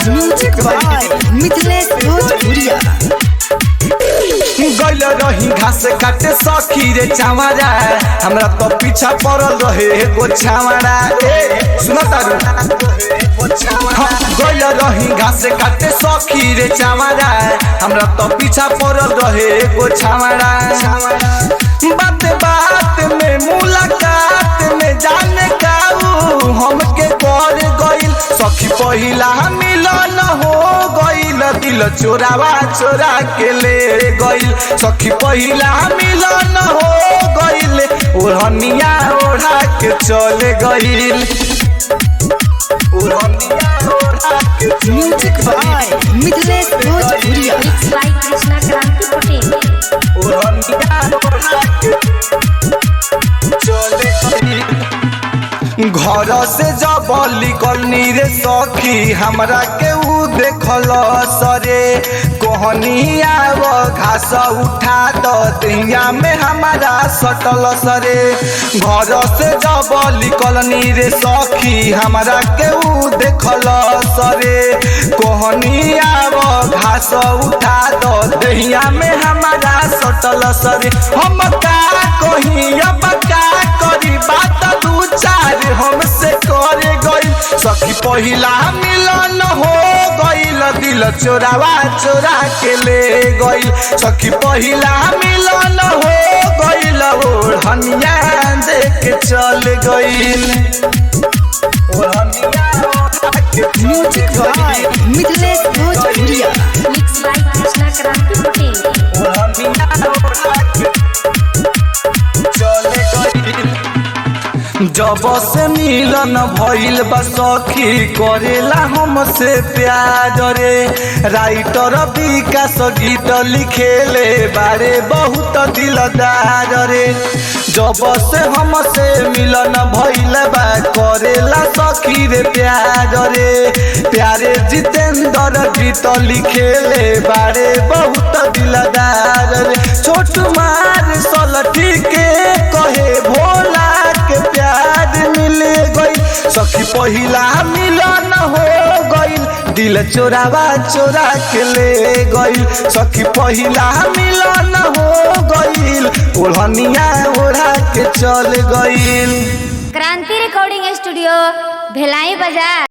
Music by Mithilesh भोजपुरिया। गइल रही घास काटे सखी रे चावरा, हमरा तो पीछा पड़ल रहे एगो छावरा। सुनो तारू, गइल रही घास काटे सखी रे चावरा, हमरा तो पीछा पड़ल रहे एगो छावरा। बात बात में मुलाकात में जाने काऊ हमके कर गइल सखी, पहिला मिलन हो गइल दिल चोरावा चोरा के ले गइल सखी, पहिला मिलन हो गइल ओढ़निया ओढ़ा के चले गइल। म्यूजिक बाय मिथिलेश भोजपुरिया। घर से जब निकलनी रे सखी हमरा के ऊ देखल सरे, कोहनिया वो घास उठा दो दिया में हमारा सटल सरे। घर से जब निकलनी रे सखी हमरा के ऊ देखल सरे, कोहनिया वो घास उठा दो दिया में हमारा सटल सरे। हम का कहीं अब का करी बात दू चार हमसे करे गइल सखी, पहिला मिलन हो गइल दिल चोरावा चोरा के ले गइल सखी, पहिला मिलन हो गइल ओढ़निया देख के चल गइल। म्यूजिक बाय मिथिलेश भोजपुरिया। जब से मिलन भइल बा सखी करेला हमसे प्यार रे, राइटर विकास गीत लिखेले बारे बहुत दिलदार रे। जब से हमसे मिलन भइल बा करेला सखी रे प्यार रे, प्यारे जितेंद्र गीत लिखेले बारे बहुत दिलदार रे। छोट मार सलटी के कहे भोला के प्यार मिल गई सखी, पहिला मिलन हो गइल दिल चोरावा चोरा के ले गइल सखी, पहिला मिलन हो गइल ओढ़निया ओढ़ा के चल गइल। क्रांति रिकॉर्डिंग स्टूडियो, भिलाई बाजार।